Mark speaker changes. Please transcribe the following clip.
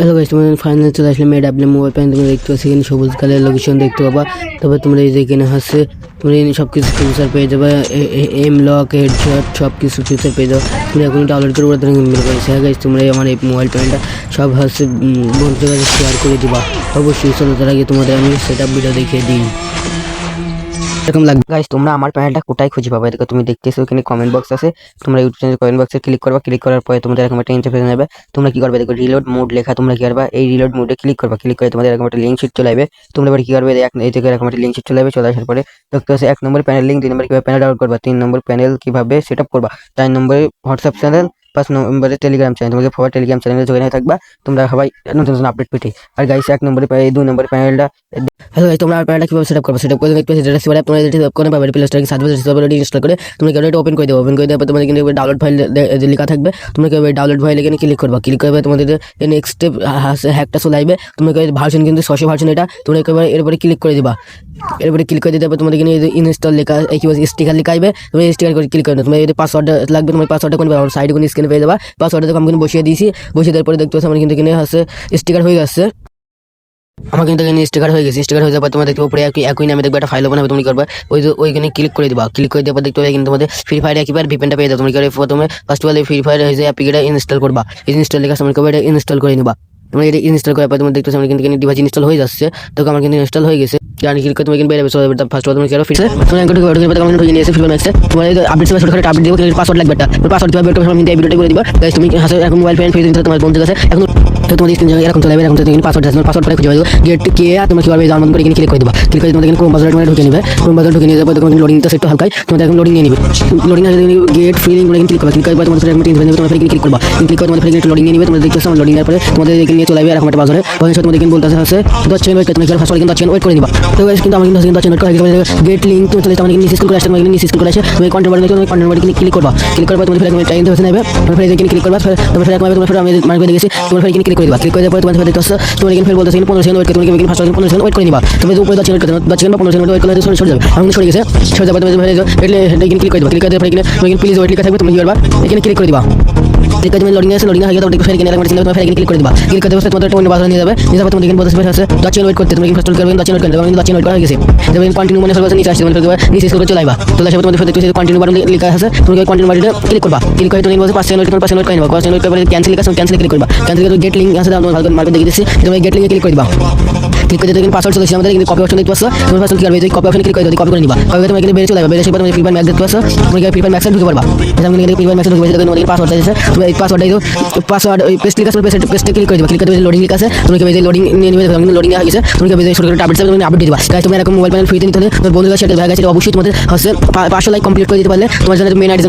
Speaker 1: Hello guys, তোমরা finally চলে আসলে মেড আপনি মোবাইল প্যান তোমরা দেখতে পাচ্ছ এখানে সবুজ কালারের লোকেশন দেখতে পাবা। তবে তোমরা এই যে এখানে হচ্ছে তোমরা সব কিছু ফিচার পেয়ে যাবে, এম লক হেডশট সব কিছু ফিচার পেয়ে যাবে। তুমি এখন ডাউনলোড করে ওদের মেরে পাইছো। হ্যাঁ গাইস, তোমরা আমার এই মোবাইল প্যানটা সব হচ্ছে বন্ধুদের কাছে শেয়ার করে দিবা অবশ্যই। চলো তার আগে তোমাদের আমি সেট আপ ভিডিও দেখিয়ে দিই। এরকম লাগবে গাইস, তোমরা আমার প্যানেলটা কোথায় খুঁজে পাবে? দেখো তুমি দেখতেছো এখানে কমেন্ট বক্স আছে, তোমরা ইউটিউব চ্যানেল কমেন্ট বক্সে ক্লিক করবা। ক্লিক করার পরে তোমাদের এরকম একটা ইন্টারফেস নেবে। তোমরা কি করবে? দেখো রিলোড মোড লেখা, তোমরা কি করবা? এই রিলোড মোডে ক্লিক করবা। ক্লিক করে তোমাদের এরকম একটা লিঙ্ক শিট চলে আসবে। তোমরা এবার কি করবে? এই থেকে এরকম একটা লিঙ্ক শিট চলে আসবে। চলে আসার পরে দেখতে হচ্ছে 1 নম্বর প্যানেল লিঙ্ক, 2 নম্বর কিভাবে প্যানেল ডাউনলোড করবা, 3 নম্বর প্যানেল কিভাবে সেটআপ করবা, 4 নম্বরে হোয়াটসঅ্যাপ চ্যানেল, 5 নম্বরে টেলিগ্রাম চ্যানেল। তোমাকে ফরওয়ার্ড টেলিগ্রাম চ্যানেলে যোগান হয়ে থাকবা, তোমরা সবাই নতুন নতুন আপডেট পেতে। আর গাইস 1 নম্বরে 2 নম্বরে প্যানেলটা। হ্যালো গাইস, তোমরা প্যানেলটা কিভাবে সেটআপ করবে? সেটআপ করে দেখতে যেটা সেটআপ তোমরা যেটা সেটআপ করে পাবে প্লে স্টোরে সার্চ করে সেটআপ করে ইনস্টল করে তোমরা এটা ওপেন করে দেবে। ওপেন করে দেওয়ার পর তোমাদের কিন্তু ডাউনলোড ফাইল লেখা থাকবে। তোমরা কি ডাউনলোড ফাইল এখানে ক্লিক করবা। ক্লিক করবে তোমাদের নেক্সট স্টেপ হ্যাকটা চলে আসবে। তোমরা ভার্সন কিন্তু 600 ভার্সন, এটা তোমরা একেবারে এরপরে ক্লিক করে দিবা। এরপরে ক্লিক করে দিতে হবে তোমাদের এখানে ইনস্টল লেখা কি স্টিকার লেখা আসবে। তুমি স্টিকার করে ক্লিক করবে। তোমার এই পাসওয়ার্ড লাগবে, তোমার পাসওয়ার্ডটা কোন সাইডে কোন স্ক্রিনে পেয়ে যাবা। পাসওয়ার্ডটা আমি কিন্তু বসিয়ে দিয়েছি। বসিয়ে দেওয়ার পরে দেখতে পাচ্ছি আমার কিন্তু এখানে আছে স্টিকার হয়ে গেছে। আমার কিন্তু এখানে স্টিকার হয়ে গেছে। স্টিকার হয়ে যাওয়ার পর তোমরা দেখতে উপরে একই নামে দেখবে একটা ফাইল ওপেন হবে। তুমি কি করবে? ওইখানে ক্লিক করে দিবা। ক্লিক করে দেওয়ার পর দেখতে পাবে কিন্তু তোমাদের ফ্রি ফায়ার একবার ভিপেনটা পেয়ে যাবে। তুমি কি করবে? প্রথমে first of all free fire হয়েছে অ্যাপ্লিকেশনটা ইনস্টল করবা। ইনস্টল লেখা তোমরা কি এটা ইনস্টল করে নিবা। তোমরা এটা ইনস্টল করার পর তোমরা দেখতেছো আমার কিন্তু ডিভাইস ইনস্টল হয়ে যাচ্ছে। তো আমার কিন্তু ইনস্টল হয়ে গেছে। জানি ক্লিক করে তুমি কিন্তু বের হবে। ফার্স্ট অফ অল তুমি কি করবে? ফিরে তোমরা এন্টার করে দেবে। তোমাদের হয়ে নিয়েছে ফ্রি ফায়ার ম্যাক্সে। তোমার এই আপডেট সময় ছোটখাটো আপডেট দিব, পাসওয়ার্ড লাগবে একটা। পাসওয়ার্ড কিভাবে বের করবে আমি এই ভিডিওটা করে দিবা। গাইস তুমি হাসে এখন মোবাইল ফোন ফ্রি দিতে তোমার বন্ধুর কাছে এখন তো তোমাদের স্ক্রিন এরকম চলে যাবে। এরকম তুমি পাসওয়ার্ড আছে, পাসওয়ার্ড করে খুঁজে পাবে। গেট কে তোমরা কিভাবে ডাউনলোড করে এখানে ক্লিক করে দিবা। ক্লিক করে তোমাদের এখানে ক্রোম ব্রাউজারে ঢুকে নেবে। ক্রোম ব্রাউজারে ঢুকে নিয়ে যাবে। তোমাদের লোডিং টা সেট হালকাই তোমাদের এখন লোডিং নিয়ে নেবে। লোডিং আসলে গেট ফ্রি লিংক করে ক্লিক করবা। ক্লিক করে তোমাদের একটা ইন্টারফেস নেবে। তোমরা এখানে ক্লিক করবা। ক্লিক করে তোমাদের এখানে লোডিং নিয়ে নেবে। তোমরা দেখতেছো আমার লোডিং এর পরে তোমাদের এখানে নিয়ে চলে যাবে এরকম একটা ব্রাউজারে। ওখানে তোমাদের এখানে বলতে আছে 10 সেকেন্ড ওয়েট করতে। তুমি ফার্স্ট অল কিন্তু 10 সেকেন্ড ওয়েট করে দিবা। তো গাইস কিন্তু আমার কিন্তু 10 সেকেন্ড ওয়েট করে গেট লিংক তুমি চলে তোমাদের নিচে স্ক্রল করে আসছে। তোমাদের নিচে স্ক্রল করে আসে তুমি কন্টেন্ট বাটনে কন্টেন্ট বাটনে ক্লিক করবা। ক্লিক করার পর তোমাদের এখানে একটা ইন্টারফেস নেবে। তোমরা এখানে ক্লিক করবা। তোমরা এখানে আমি মার্ক করে দিয়েছি। তোমরা এখানে ক্লিক করে দিবা। ক্লিক করে দেওয়ার পর তোমাদের দেখতেছো তোমাদের এখানে বলতেছে 15 সেকেন্ড ওয়েট করতে। তুমি এখানে ফার্স্ট অল 15 সেকেন্ড ওয়েট করে নিবা। তুমি উপরে 10 সেকেন্ড করতে 10 সেকেন্ড বা 15 সেকেন্ড ওয়েট করলে সরে যাবে। আমি সরে গেছে। সরে যাবে তুমি এখানে ক্লিক করে দিবা। ক্লিক করে দেওয়ার পর এখানে প্লিজ ওয়েট লেখা থাকবে। তুমি কি করবা? এখানে ক্লিক করে দিবা। ক্লিক করে তুমি লোডিং আছে, লোডিং হয়ে গেলে তোমাদের ফের এখানে এরকম চিহ্ন, তোমাদের ফের এখানে ক্লিক করে দিবা। ক্লিক করে দেওয়ার পর তোমাদের একটা অন্য বাজারে নিয়ে যাবে। নিয়ে যাবে তোমাদের এখানে বলতেছে আছে 10 সেকেন্ড ওয়েট করতে। তুমি ফার্স্ট অল করবে 10 সেকেন্ড করতে। আমি 10 সেকেন্ড ওয়েট করা হয়ে গেছে। তুমি কন্টিনিউ মানে সর্বশেষ নিচে আসছে। মানে নিচে স্ক্রল করে চলে আসবা। চলে আসবে তোমাদের ফের তুমি কন্টিনিউ বাটন লেখা আছে। তুমি কন্টিনিউ বাটনে ক্লিক করবা। ক্লিক করে তুমি বলছে 5 সেকেন্ড ওয়েট করে 5 সেকেন্ড ওয়েট করে নিবা। 5 সেকেন্ড ওয়েট করে ক্যান্সেল লেখা আছে, ক্যান্সেল ক্লিক করবা। ক্যান্সেল করে গেট লিংক আছে, আমরা ভালো করে মার্কেট দেখিয়ে দিচ্ছি। তুমি গেট লিংকে ক্লিক করে দিবা। ক্লিক করে দেখেন পাসওয়ার্ড চলে এসেছে আমাদের এখানে কপি অপশন দেখতে পাচ্ছ। তুমি পাসওয়ার্ড কি করবে? এই কপি অপশনে ক্লিক করে দিও, কপি করে নিবা। কপি করে তুমি এখানে বের চলে যাবে। বের এসে তুমি ফ্রি ফায়ার ম্যাক্স দেখতে পাচ্ছ। তুমি ফ্রি ফায়ার ম্যাক্সে ঢুকে পড়বা। এটা আমি এখানে ফ্রি ফায়ার ম্যাক্সে ঢুকে পড়েছি। তোমাদের পাসওয়ার্ড আছে, তুমি এই পাসওয়ার্ডটা দিও। পাসওয়ার্ড ওই পেস্ট লিখা আছে, পেস্টে ক্লিক করে দিবা। ক্লিক করে লোডিং লিখা আছে, তুমি কি এই লোডিং নিয়ে নিবে। আমি লোডিং হয়ে গেছে। তুমি কি এই ছোট ছোট আপডেট চাইবে, তুমি আপডেট দিবা। গাইস তুমি এরকম মোবাইল প্যানেল ফ্রিতে নিতে হলে তোমার বন্ধুদের সাথে ভাগ আছে, অবশ্যই তোমাদের 500 লাইক কমপ্লিট করে দিতে পারলে তোমার জন্য মেইন আইডি